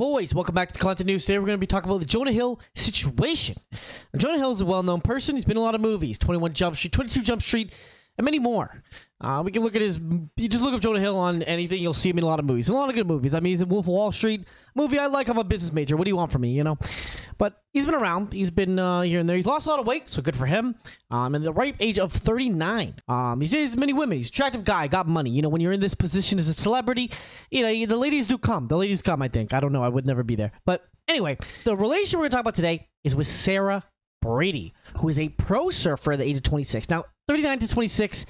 boys? Welcome back to the content news. Today we're going to be talking about the Jonah Hill situation. Now, Jonah Hill is a well-known person. He's been in a lot of movies, 21 Jump Street, 22 Jump Street, and many more. We can look at his... You just look up Jonah Hill on anything, you'll see him in a lot of movies. A lot of good movies. I mean, he's in Wolf of Wall Street. Movie I like. I'm a business major. What do you want from me, you know? But he's been around. He's been here and there. He's lost a lot of weight, so good for him. In the ripe age of 39. He's dated many women. He's an attractive guy. Got money. You know, when you're in this position as a celebrity, you know, the ladies do come. The ladies come, I think. I don't know. I would never be there. But anyway, the relationship we're going to talk about today is with Sarah Brady, who is a pro surfer at the age of 26. Now, 39 to 26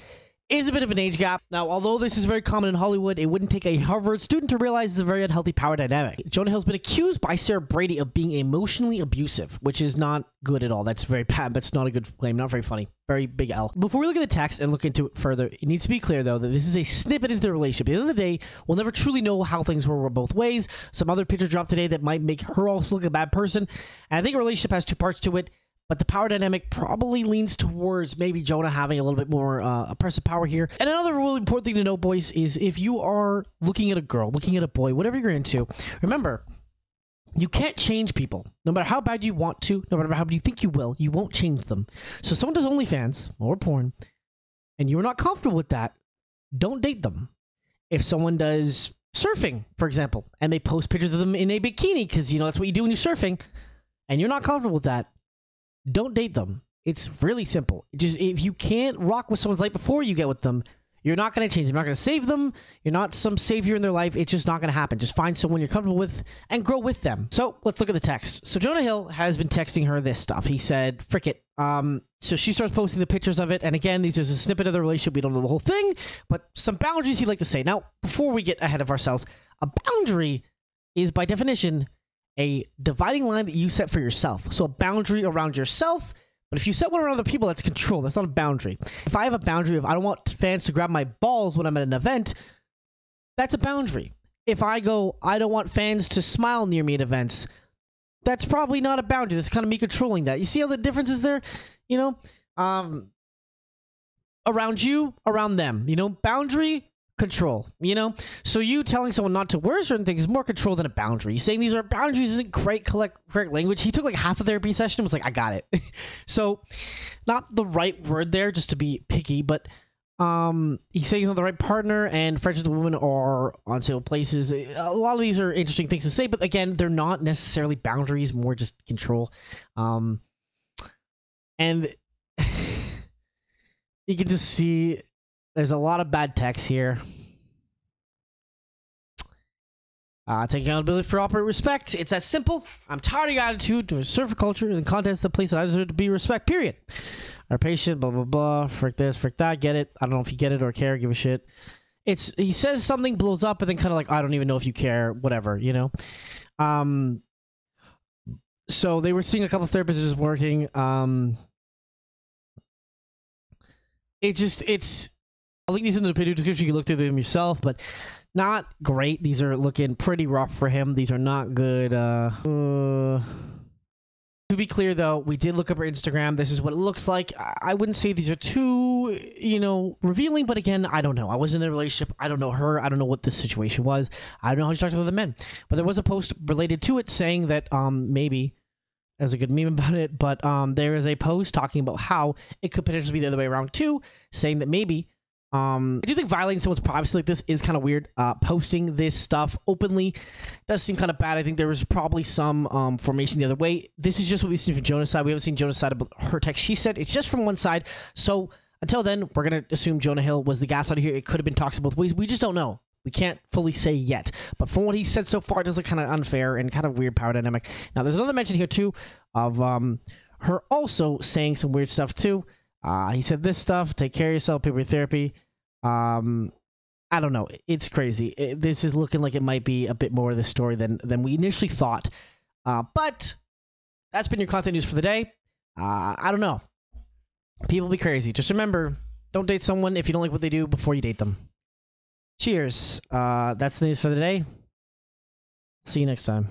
is a bit of an age gap. Now, although this is very common in Hollywood, it wouldn't take a Harvard student to realize it's a very unhealthy power dynamic. Jonah Hill's been accused by Sarah Brady of being emotionally abusive, which is not good at all. That's very bad. That's not a good claim. Not very funny. Very big L. Before we look at the text and look into it further, it needs to be clear, though, that this is a snippet into the relationship. At the end of the day, we'll never truly know how things were both ways. Some other pictures dropped today that might make her also look like a bad person. And I think a relationship has two parts to it. But the power dynamic probably leans towards maybe Jonah having a little bit more oppressive power here. And another really important thing to know, boys, is if you are looking at a girl, looking at a boy, whatever you're into, remember, you can't change people. No matter how bad you want to, no matter how you think you will, you won't change them. So if someone does OnlyFans or porn, and you're not comfortable with that, don't date them. If someone does surfing, for example, and they post pictures of them in a bikini, because, you know, that's what you do when you're surfing, and you're not comfortable with that, don't date them. It's really simple. Just if you can't rock with someone's life before you get with them, you're not going to change them. You're not going to save them. You're not some savior in their life. It's just not going to happen. Just find someone you're comfortable with and grow with them. So let's look at the text. So Jonah Hill has been texting her this stuff. He said, frick it. So she starts posting the pictures of it. And again, these is a snippet of the relationship. We don't know the whole thing, but some boundaries he'd like to say. Now, before we get ahead of ourselves, a boundary is by definition a dividing line that you set for yourself. So a boundary around yourself, but if you set one around other people, that's control. That's not a boundary. If I have a boundary of I don't want fans to grab my balls when I'm at an event, that's a boundary. If I go, I don't want fans to smile near me at events, that's probably not a boundary. That's kind of me controlling that. You see how the difference is there? You know, around you, around them, you know, boundary, control, you know? So you telling someone not to wear certain things is more control than a boundary. Saying these are boundaries isn't correct language. He took like half a therapy session and was like, I got it. So not the right word there, just to be picky, but he's saying he's not the right partner and friends with the woman are on sale places. A lot of these are interesting things to say, but again, they're not necessarily boundaries, more just control. And you can just see there's a lot of bad text here. Taking accountability for operate respect. It's that simple. I'm tired of your attitude to surfer culture and contest the place that I deserve to be respect, period. Our patient, blah, blah, blah. Frick this, frick that. Get it. I don't know if you get it or care. Give a shit. He says something, blows up, and then kind of like, I don't even know if you care. Whatever, you know? So they were seeing a couple of therapists just working. I'll link these in the video description. You can look through them yourself, but not great. These are looking pretty rough for him. These are not good. To be clear, though, we did look up her Instagram. This is what it looks like. I wouldn't say these are too, you know, revealing, but again, I don't know. I wasn't in a relationship. I don't know her. I don't know what this situation was. I don't know how she talked to other men. But there was a post related to it saying that maybe, there's a good meme about it, but there is a post talking about how it could potentially be the other way around too, saying that maybe I do think violating someone's privacy like this is kind of weird. Posting this stuff openly does seem kind of bad. I think there was probably some formation the other way. This is just what we've seen from Jonah's side. We haven't seen Jonah's side about her text. She said it's just from one side. So until then, we're going to assume Jonah Hill was the gaslighter here. It could have been toxic both ways. We just don't know. We can't fully say yet. But from what he said so far, it does look kind of unfair and kind of weird power dynamic. Now, there's another mention here, too, of her also saying some weird stuff, too. He said this stuff, take care of yourself, pay for your therapy. I don't know. It's crazy. This is looking like it might be a bit more of the story than we initially thought. But that's been your content news for the day. I don't know. People be crazy. Just remember, don't date someone if you don't like what they do before you date them. Cheers. That's the news for the day. See you next time.